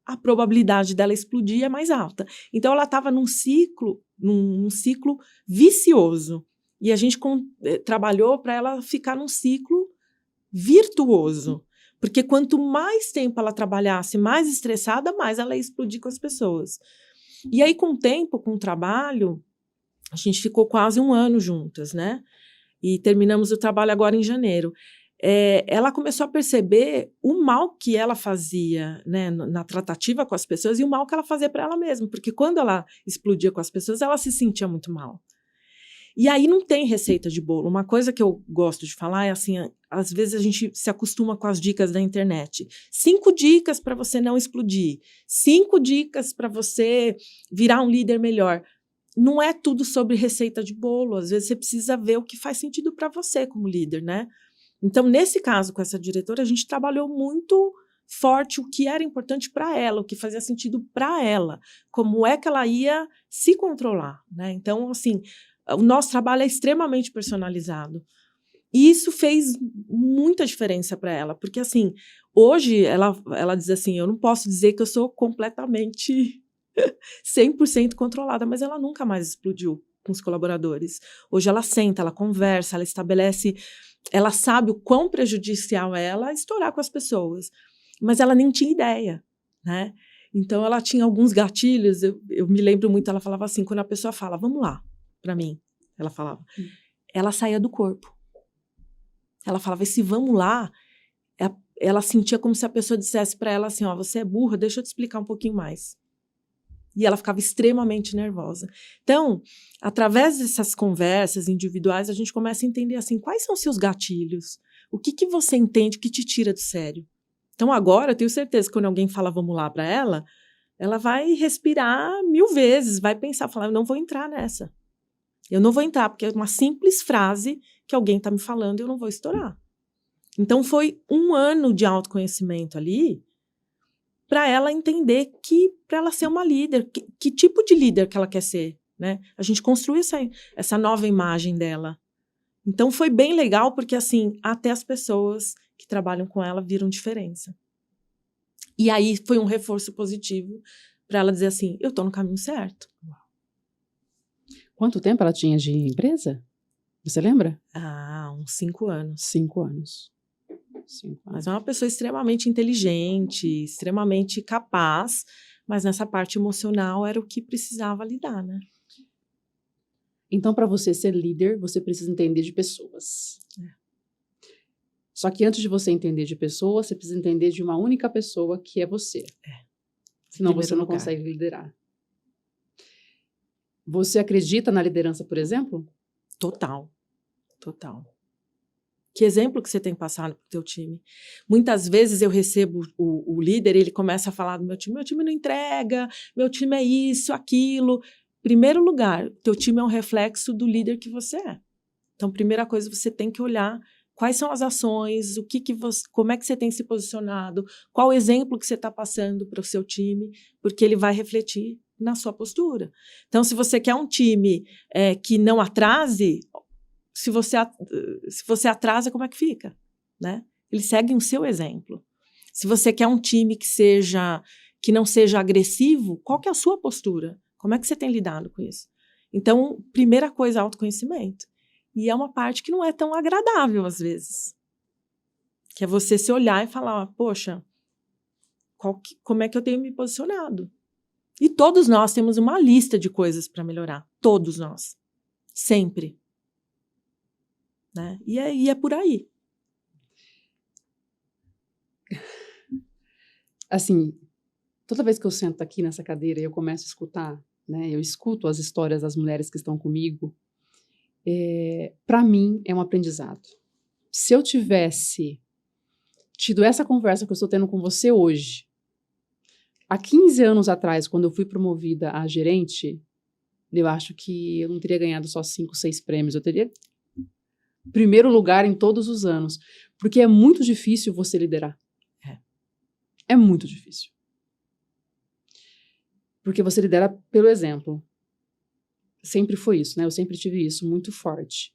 a probabilidade dela explodir é mais alta. Então, ela estava num ciclo vicioso. E a gente trabalhou para ela ficar num ciclo virtuoso. Porque quanto mais tempo ela trabalhasse mais estressada, mais ela ia explodir com as pessoas. E aí, com o tempo, com o trabalho, a gente ficou quase 1 ano juntas, né? E terminamos o trabalho agora em janeiro. Ela começou a perceber o mal que ela fazia, né, na tratativa com as pessoas e o mal que ela fazia para ela mesma. Porque quando ela explodia com as pessoas, ela se sentia muito mal. E aí não tem receita de bolo. Uma coisa que eu gosto de falar é assim, às vezes a gente se acostuma com as dicas da internet. 5 dicas para você não explodir. 5 dicas para você virar um líder melhor. Não é tudo sobre receita de bolo. Às vezes você precisa ver o que faz sentido para você como líder, né? Então, nesse caso, com essa diretora, a gente trabalhou muito forte o que era importante para ela, o que fazia sentido para ela. Como é que ela ia se controlar, né? Então, assim, o nosso trabalho é extremamente personalizado. isso fez muita diferença para ela, porque assim, hoje ela diz assim, eu não posso dizer que eu sou completamente 100% controlada, mas ela nunca mais explodiu com os colaboradores. Hoje ela senta, ela conversa, ela estabelece, ela sabe o quão prejudicial é ela estourar com as pessoas, mas ela nem tinha ideia, né? Então ela tinha alguns gatilhos, eu me lembro muito, ela falava assim, quando a pessoa fala, vamos lá, para mim, ela falava, ela saía do corpo. Ela falava, esse vamos lá, ela sentia como se a pessoa dissesse para ela assim, ó, você é burra, deixa eu te explicar um pouquinho mais. E ela ficava extremamente nervosa. Então, através dessas conversas individuais, a gente começa a entender assim, quais são os seus gatilhos? O que você entende que te tira do sério? Então, agora, eu tenho certeza que quando alguém fala vamos lá para ela vai respirar 1000 vezes, vai pensar, falar, eu não vou entrar nessa. Eu não vou entrar, porque é uma simples frase que alguém está me falando e eu não vou estourar. Então, foi 1 ano de autoconhecimento ali para ela entender que, para ela ser uma líder, que tipo de líder que ela quer ser, né? A gente construiu essa nova imagem dela. Então, foi bem legal, porque, assim, até as pessoas que trabalham com ela viram diferença. E aí, foi um reforço positivo para ela dizer assim, eu estou no caminho certo. Quanto tempo ela tinha de empresa? Você lembra? Uns 5 anos. 5 anos. 5 anos. Mas é uma pessoa extremamente inteligente, extremamente capaz, mas nessa parte emocional era o que precisava lidar, né? Então, para você ser líder, você precisa entender de pessoas. Só que antes de você entender de pessoas, você precisa entender de uma única pessoa, que é você. Senão você não consegue liderar. Você acredita na liderança, por exemplo? Total. Que exemplo que você tem passado para o teu time? Muitas vezes eu recebo o líder, ele começa a falar do meu time não entrega, meu time é isso, aquilo. Primeiro lugar, teu time é um reflexo do líder que você é. Então, primeira coisa, você tem que olhar quais são as ações, como é que você tem se posicionado, qual o exemplo que você está passando para o seu time, porque ele vai refletir na sua postura. Então, se você quer um time que não atrase, se você atrasa, como é que fica? Né? Eles seguem o seu exemplo. Se você quer um time que não seja agressivo, qual que é a sua postura? Como é que você tem lidado com isso? Então, primeira coisa, autoconhecimento. E é uma parte que não é tão agradável, às vezes. Que é você se olhar e falar, poxa, como é que eu tenho me posicionado? E todos nós temos uma lista de coisas para melhorar. Todos nós. Sempre. Né? E é por aí. Assim, toda vez que eu sento aqui nessa cadeira e eu começo a escutar, né, eu escuto as histórias das mulheres que estão comigo, para mim é um aprendizado. Se eu tivesse tido essa conversa que eu estou tendo com você hoje, há 15 anos atrás, quando eu fui promovida a gerente, eu acho que eu não teria ganhado só 5, 6 prêmios, eu teria primeiro lugar em todos os anos, porque é muito difícil você liderar. É muito difícil. Porque você lidera pelo exemplo. Sempre foi isso, né? Eu sempre tive isso muito forte.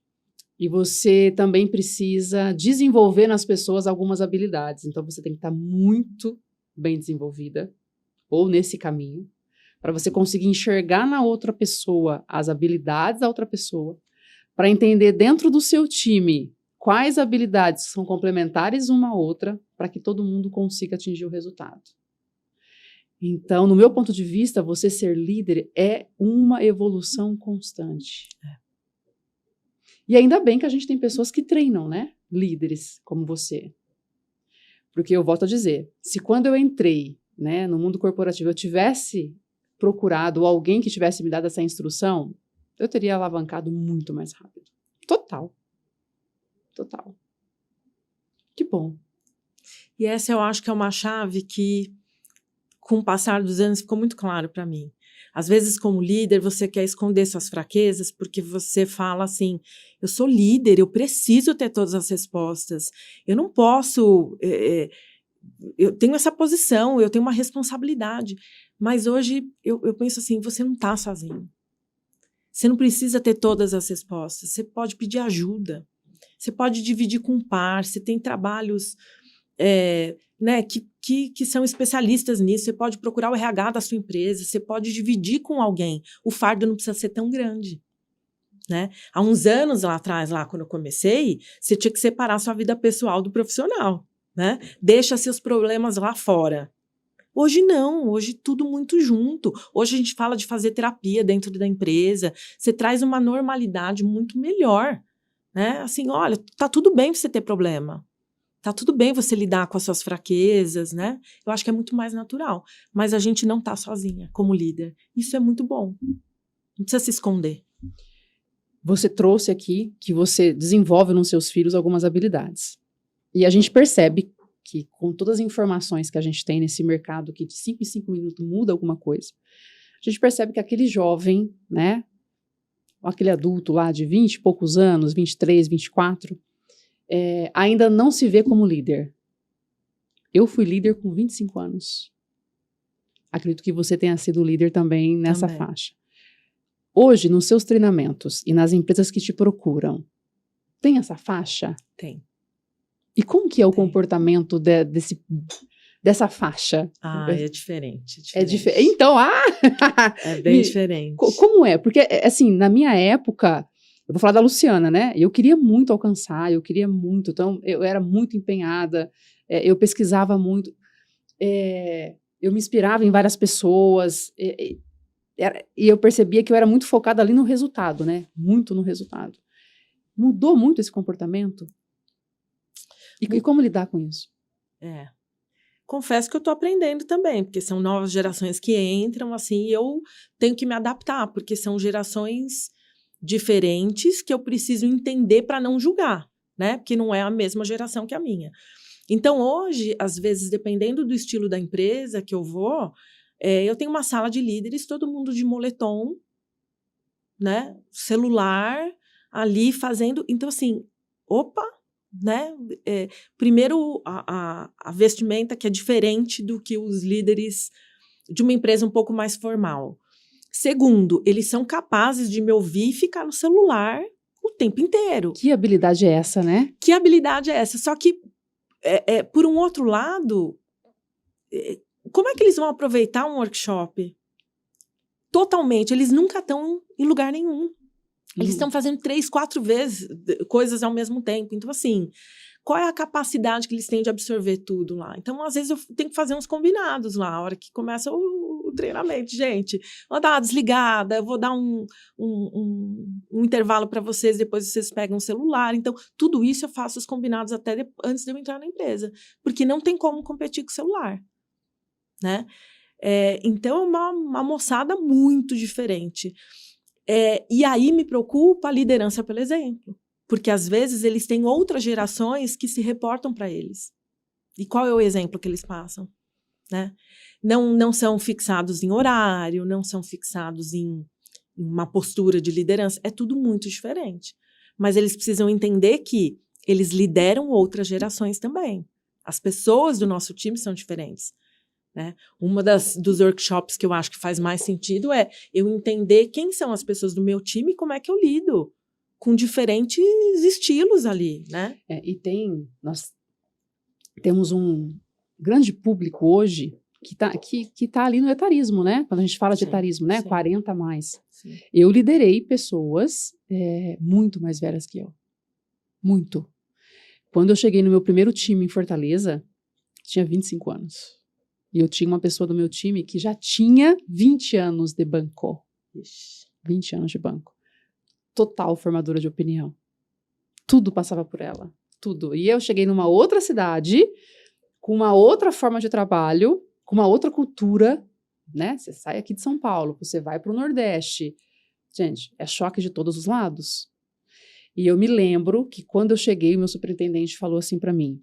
E você também precisa desenvolver nas pessoas algumas habilidades. Então, você tem que estar muito bem desenvolvida, ou nesse caminho, para você conseguir enxergar na outra pessoa as habilidades da outra pessoa, para entender dentro do seu time quais habilidades são complementares uma à outra, para que todo mundo consiga atingir o resultado. Então, no meu ponto de vista, você ser líder é uma evolução constante. E ainda bem que a gente tem pessoas que treinam, né? Líderes como você. Porque eu volto a dizer, se quando eu entrei, né, no mundo corporativo, eu tivesse procurado alguém que tivesse me dado essa instrução, eu teria alavancado muito mais rápido. Total. Que bom. E essa eu acho que é uma chave que, com o passar dos anos, ficou muito claro para mim. Às vezes, como líder, você quer esconder suas fraquezas porque você fala assim, eu sou líder, eu preciso ter todas as respostas. Eu não posso... eu tenho essa posição, eu tenho uma responsabilidade. Mas hoje, eu penso assim, você não está sozinho. Você não precisa ter todas as respostas. Você pode pedir ajuda. você pode dividir com um par, você tem trabalhos né, que são especialistas nisso, você pode procurar o RH da sua empresa, você pode dividir com alguém. O fardo não precisa ser tão grande. Né? Há uns anos lá atrás, lá quando eu comecei, você tinha que separar sua vida pessoal do profissional. Né? Deixa seus problemas lá fora. Hoje não, hoje tudo muito junto. Hoje a gente fala de fazer terapia dentro da empresa, você traz uma normalidade muito melhor. Né? Assim, olha, tá tudo bem você ter problema. Tá tudo bem você lidar com as suas fraquezas, né? Eu acho que é muito mais natural. Mas a gente não tá sozinha como líder. Isso é muito bom. Não precisa se esconder. Você trouxe aqui que você desenvolve nos seus filhos algumas habilidades. E a gente percebe que com todas as informações que a gente tem nesse mercado, que de 5 em 5 minutos muda alguma coisa, a gente percebe que aquele jovem, né? Aquele adulto lá de 20 e poucos anos, 23, 24... ainda não se vê como líder. Eu fui líder com 25 anos. Acredito que você tenha sido líder também nessa faixa. Hoje, nos seus treinamentos e nas empresas que te procuram, tem essa faixa? Tem. E como que é o comportamento dessa faixa? É diferente. Então, é bem diferente. Como é? Porque, assim, na minha época... Eu vou falar da Luciana, né? Eu queria muito alcançar, então eu era muito empenhada, eu pesquisava muito, eu me inspirava em várias pessoas, e eu percebia que eu era muito focada ali no resultado, né? Muito no resultado. Mudou muito esse comportamento? E como lidar com isso? Confesso que eu estou aprendendo também, porque são novas gerações que entram, assim, e eu tenho que me adaptar, porque são gerações diferentes que eu preciso entender para não julgar, né? Porque não é a mesma geração que a minha. Então, hoje, às vezes, dependendo do estilo da empresa que eu vou, eu tenho uma sala de líderes, todo mundo de moletom, né? Celular, ali fazendo... Então, assim, né? Primeiro, a vestimenta que é diferente do que os líderes de uma empresa um pouco mais formal. Segundo, eles são capazes de me ouvir e ficar no celular o tempo inteiro. Que habilidade é essa, né? Que habilidade é essa? Só que, por um outro lado, como é que eles vão aproveitar um workshop? Totalmente. Eles nunca estão em lugar nenhum. Eles estão fazendo 3, 4 vezes coisas ao mesmo tempo. Então, assim, qual é a capacidade que eles têm de absorver tudo lá? Então, às vezes, eu tenho que fazer uns combinados lá, a hora que começa o treinamento. Gente, vou dar uma desligada, eu vou dar um intervalo para vocês, depois vocês pegam o celular. Então, tudo isso eu faço os combinados até antes de eu entrar na empresa. Porque não tem como competir com o celular, né? Então, é uma moçada muito diferente. E aí me preocupa a liderança pelo exemplo. Porque, às vezes, eles têm outras gerações que se reportam para eles. E qual é o exemplo que eles passam? Né? Não são fixados em horário, não são fixados em uma postura de liderança. É tudo muito diferente. Mas eles precisam entender que eles lideram outras gerações também. As pessoas do nosso time são diferentes. Né? Uma dos workshops que eu acho que faz mais sentido é eu entender quem são as pessoas do meu time e como é que eu lido com diferentes estilos ali, né? Nós temos um grande público hoje que tá ali no etarismo, né? Quando a gente fala de etarismo, né? 40 a mais. Sim. Eu liderei pessoas muito mais velhas que eu. Muito. Quando eu cheguei no meu primeiro time em Fortaleza, tinha 25 anos. E eu tinha uma pessoa do meu time que já tinha 20 anos de banco. 20 anos de banco. Total formadora de opinião. Tudo passava por ela. Tudo. E eu cheguei numa outra cidade, com uma outra forma de trabalho, com uma outra cultura, né? Você sai aqui de São Paulo, você vai para o Nordeste. Gente, é choque de todos os lados. E eu me lembro que quando eu cheguei, o meu superintendente falou assim para mim,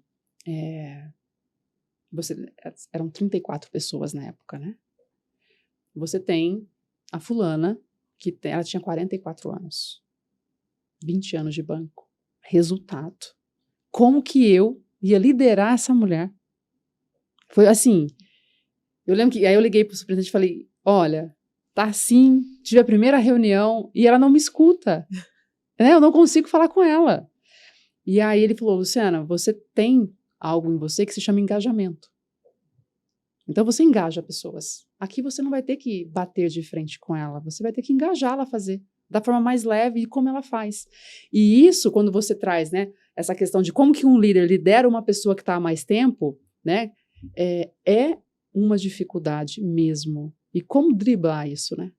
eram 34 pessoas na época, né? Você tem a fulana, ela tinha 44 anos, 20 anos de banco. Resultado. Como que eu ia liderar essa mulher? Foi assim, eu lembro que, aí eu liguei para o superintendente e falei, olha, tá assim, tive a primeira reunião e ela não me escuta, né? Eu não consigo falar com ela. E aí ele falou, Luciana, você tem algo em você que se chama engajamento. Então você engaja pessoas. Aqui você não vai ter que bater de frente com ela, você vai ter que engajá-la a fazer da forma mais leve e como ela faz. E isso, quando você traz, né, essa questão de como que um líder lidera uma pessoa que está há mais tempo, né, é uma dificuldade mesmo. E como driblar isso, né?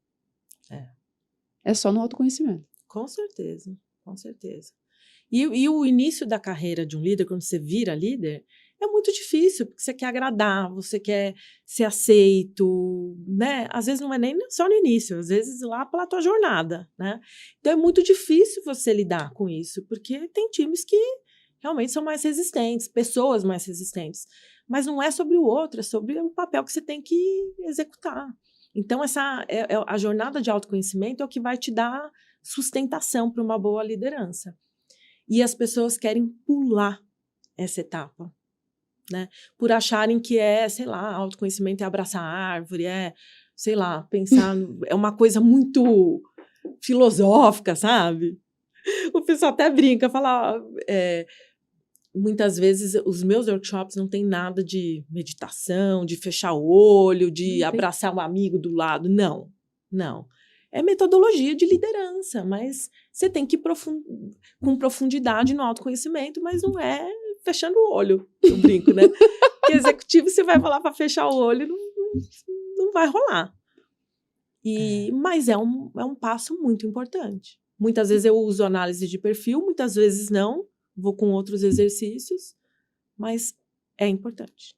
É só no autoconhecimento. Com certeza, com certeza. E o início da carreira de um líder, quando você vira líder, é muito difícil, porque você quer agradar, você quer ser aceito, né? Às vezes não é nem só no início, às vezes lá pela tua jornada, né? Então é muito difícil você lidar com isso, porque tem times que realmente são mais resistentes, pessoas mais resistentes. Mas não é sobre o outro, é sobre o papel que você tem que executar. Então a jornada de autoconhecimento é o que vai te dar sustentação para uma boa liderança. E as pessoas querem pular essa etapa, né? Por acharem que sei lá, autoconhecimento é abraçar a árvore, sei lá, pensar, é uma coisa muito filosófica, sabe? O pessoal até brinca, fala, muitas vezes os meus workshops não tem nada de meditação, de fechar o olho, de abraçar um amigo do lado, não. É metodologia de liderança, mas você tem que ir com profundidade no autoconhecimento, mas não é fechando o olho, eu brinco, né? Porque executivo, você vai falar para fechar o olho, não vai rolar. Mas é um passo muito importante. Muitas vezes eu uso análise de perfil, muitas vezes não, vou com outros exercícios, mas é importante.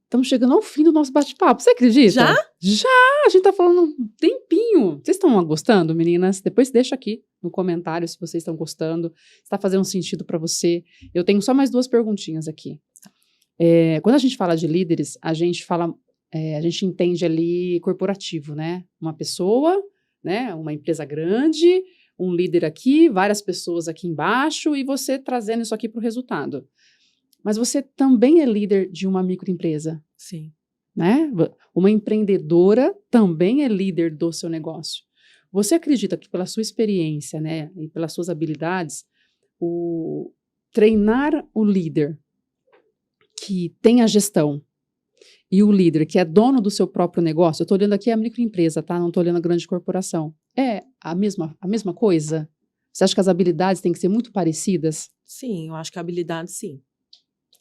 Estamos chegando ao fim do nosso bate-papo, você acredita? Já? Já! A gente tá falando um tempinho. Vocês estão gostando, meninas? Depois deixa aqui no comentário se vocês estão gostando, se está fazendo sentido para você. Eu tenho só mais 2 perguntinhas aqui. Quando a gente fala de líderes, a gente entende ali corporativo, né? Uma pessoa, né? Uma empresa grande, um líder aqui, várias pessoas aqui embaixo e você trazendo isso aqui para o resultado. Mas você também é líder de uma microempresa. Sim. Né? Uma empreendedora também é líder do seu negócio. Você acredita que pela sua experiência, né, e pelas suas habilidades, treinar o líder que tem a gestão e o líder que é dono do seu próprio negócio, eu estou olhando aqui a microempresa, tá? Não estou olhando a grande corporação. É a mesma coisa? Você acha que as habilidades têm que ser muito parecidas? Sim, eu acho que a habilidade sim.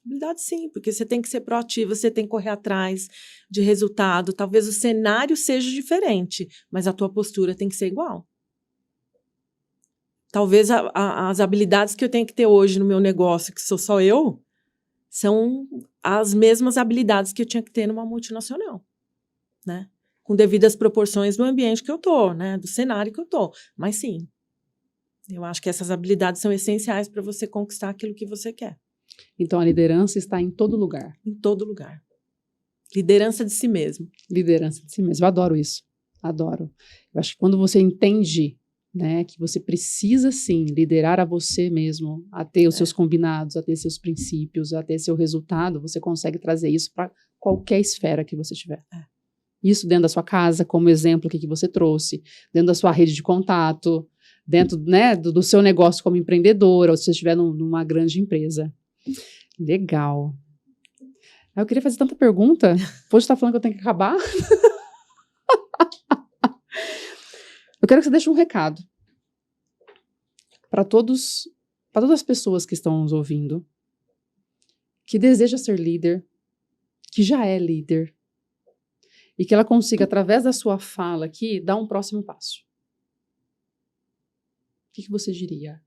Habilidade sim, porque você tem que ser proativo, você tem que correr atrás de resultado. Talvez o cenário seja diferente, mas a tua postura tem que ser igual. Talvez as habilidades que eu tenho que ter hoje no meu negócio, que sou só eu, são as mesmas habilidades que eu tinha que ter numa multinacional, né? Com devidas proporções do ambiente que eu tô, né? Do cenário que eu tô. Mas sim, eu acho que essas habilidades são essenciais para você conquistar aquilo que você quer. Então, a liderança está em todo lugar. Em todo lugar. Liderança de si mesmo. Liderança de si mesmo. Eu adoro isso. Adoro. Eu acho que quando você entende, né, que você precisa, sim, liderar a você mesmo, a ter os seus combinados, a ter seus princípios, a ter seu resultado, você consegue trazer isso para qualquer esfera que você tiver. Isso dentro da sua casa, como exemplo que você trouxe, dentro da sua rede de contato, dentro, né, do seu negócio como empreendedora, ou se você estiver numa grande empresa. Legal. Eu queria fazer tanta pergunta. Hoje está falando que eu tenho que acabar. Eu quero que você deixe um recado para todas as pessoas que estão nos ouvindo, que deseja ser líder, que já é líder, e que ela consiga, através da sua fala aqui, dar um próximo passo. O que você diria?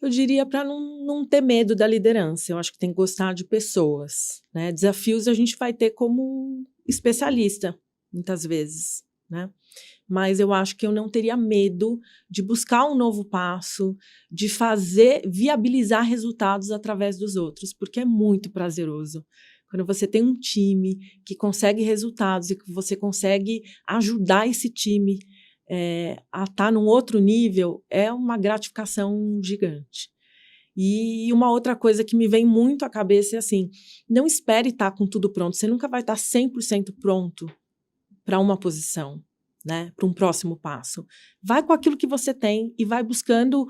Eu diria para não ter medo da liderança. Eu acho que tem que gostar de pessoas, né? Desafios a gente vai ter como especialista, muitas vezes, né? Mas eu acho que eu não teria medo de buscar um novo passo, de viabilizar resultados através dos outros, porque é muito prazeroso. Quando você tem um time que consegue resultados e que você consegue ajudar esse time a estar num outro nível, é uma gratificação gigante. E uma outra coisa que me vem muito à cabeça é assim, não espere estar com tudo pronto, você nunca vai estar 100% pronto para uma posição. né, para um próximo passo. Vai com aquilo que você tem e vai buscando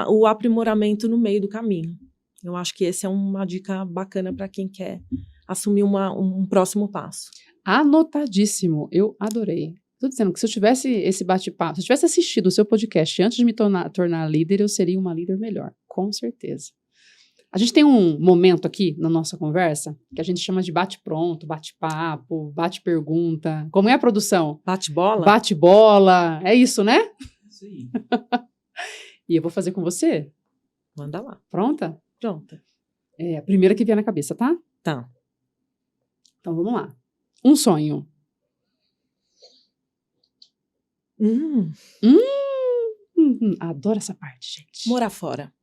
o aprimoramento no meio do caminho. Eu acho que essa é uma dica bacana para quem quer assumir um próximo passo. Anotadíssimo, eu adorei. Estou dizendo que se eu tivesse esse bate-papo, se eu tivesse assistido o seu podcast antes de me tornar líder, eu seria uma líder melhor, com certeza. A gente tem um momento aqui na nossa conversa que a gente chama de bate-pronto, bate-papo, bate-pergunta. Como é a produção? Bate-bola? Bate-bola. É isso, né? Sim. E eu vou fazer com você. Manda lá. Pronta? Pronta. É a primeira que vier na cabeça, tá? Tá. Então vamos lá. Um sonho. Adoro essa parte, gente. Morar fora.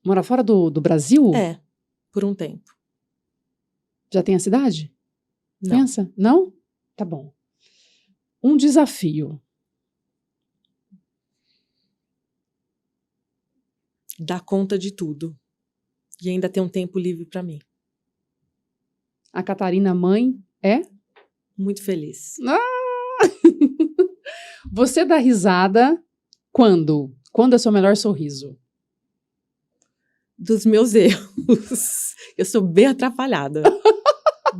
Morar fora do Brasil? É, por um tempo. Já tem a cidade? Não. Pensa? Não? Tá bom. Um desafio. Dar conta de tudo. E ainda ter um tempo livre para mim. A Catarina mãe é? Muito feliz. Você dá risada quando? Quando é seu melhor sorriso? Dos meus erros. Eu sou bem atrapalhada.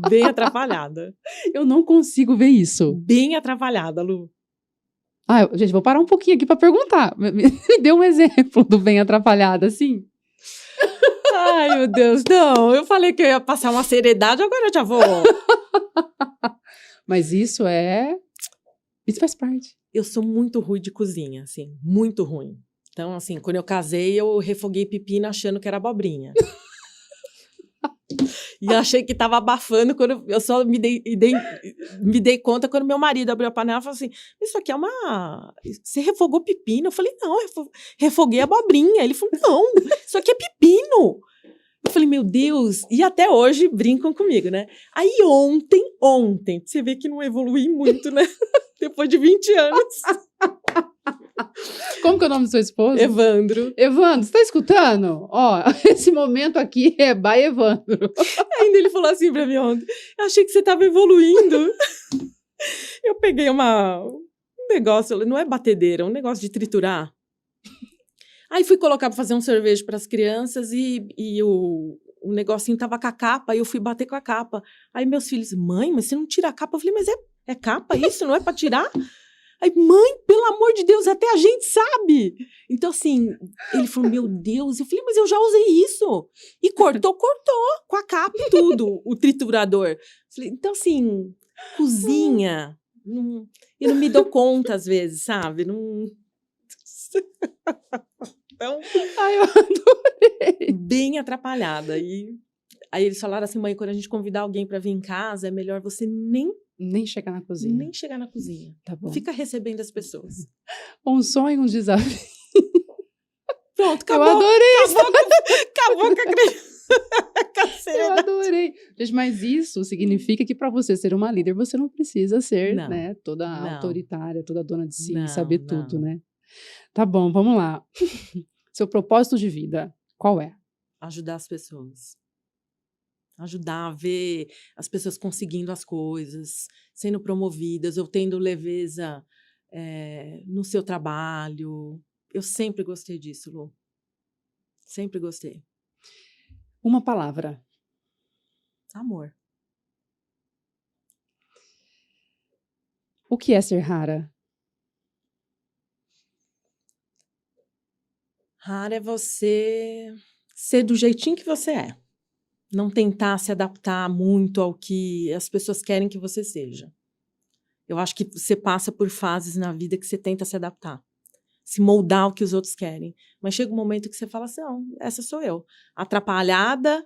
Bem atrapalhada. Eu não consigo ver isso. Bem atrapalhada, Lu. Gente, vou parar um pouquinho aqui para perguntar. Me dê um exemplo do bem atrapalhada, assim. Ai, meu Deus, não. Eu falei que eu ia passar uma seriedade, agora eu já vou. Mas isso faz parte. Eu sou muito ruim de cozinha, assim, muito ruim. Então, assim, quando eu casei, eu refoguei pepino achando que era abobrinha. E achei que estava abafando quando eu só me dei conta quando meu marido abriu a panela e falou assim, isso aqui é uma... Você refogou pepino? Eu falei, não, refoguei abobrinha. Ele falou, não, isso aqui é pepino. Eu falei, meu Deus, e até hoje brincam comigo, né? Aí ontem, você vê que não evolui muito, né? Depois de 20 anos. Como que é o nome do seu esposo? Evandro. Evandro, você tá escutando? Ó, esse momento aqui é by Evandro. Ainda ele falou assim pra mim ontem, eu achei que você tava evoluindo. Eu peguei um negócio, não é batedeira, é um negócio de triturar. Aí fui colocar pra fazer um cerveja pras crianças e o negocinho tava com a capa, aí eu fui bater com a capa. Aí meus filhos, mãe, mas você não tira a capa? Eu falei, mas é capa isso? Não é pra tirar? Aí, mãe, pelo amor de Deus, até a gente sabe. Então, assim, ele falou, meu Deus. Eu falei, mas eu já usei isso. E cortou, com a capa e tudo, o triturador. Eu falei, então, assim, cozinha, eu não me dou conta às vezes, sabe? Não... Então, Ai, eu adorei. bem atrapalhada. E aí eles falaram assim, mãe, quando a gente convidar alguém para vir em casa, é melhor você Nem chegar na cozinha. nem chegar na cozinha. Tá bom. Fica recebendo as pessoas. Um sonho, um desafio. Pronto, Eu acabou. adorei isso. Acabou com a criança. Eu adorei. Gente, mas isso significa que para você ser uma líder, você não precisa ser, Não. né, toda Não. autoritária, toda dona de si, Não, saber não. tudo, né? Tá bom, vamos lá. Seu propósito de vida, qual é? Ajudar as pessoas. Ajudar a ver as pessoas conseguindo as coisas, sendo promovidas, ou tendo leveza no seu trabalho. Eu sempre gostei disso, Lu. Sempre gostei. Uma palavra. Amor. O que é ser rara? Rara é você ser do jeitinho que você é. Não tentar se adaptar muito ao que as pessoas querem que você seja. Eu acho que você passa por fases na vida que você tenta se adaptar. Se moldar ao que os outros querem. Mas chega um momento que você fala assim, não, essa sou eu. Atrapalhada,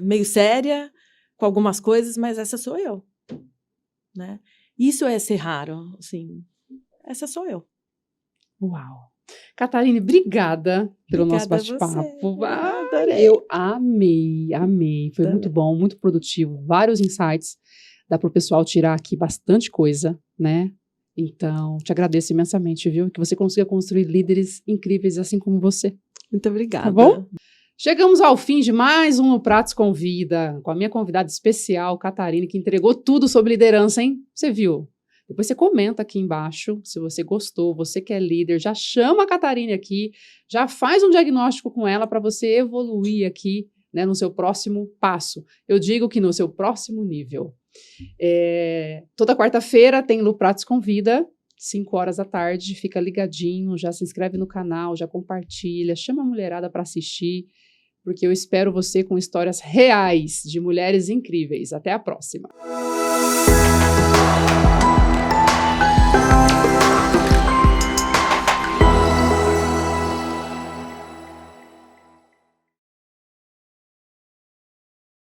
meio séria, com algumas coisas, mas essa sou eu. Né? Isso é ser raro, assim. Essa sou eu. Uau. Catarine, obrigada pelo nosso Obrigada a bate-papo. você. Ah, Adorei. eu amei. Foi Também. muito bom, muito produtivo. Vários insights. Dá para o pessoal tirar aqui bastante coisa, né? Então, te agradeço imensamente, viu? Que você consiga construir líderes incríveis assim como você. Muito obrigada. Tá bom? Chegamos ao fim de mais um No Pratos Convida, com a minha convidada especial, Catarine, que entregou tudo sobre liderança, hein? Você viu? Depois você comenta aqui embaixo se você gostou, você que é líder, já chama a Catarine aqui, já faz um diagnóstico com ela para você evoluir aqui, né, no seu próximo passo. Eu digo que no seu próximo nível. Toda quarta-feira tem Lu Pratos Convida, 5 horas da tarde, fica ligadinho, já se inscreve no canal, já compartilha, chama a mulherada para assistir, porque eu espero você com histórias reais de mulheres incríveis. Até a próxima!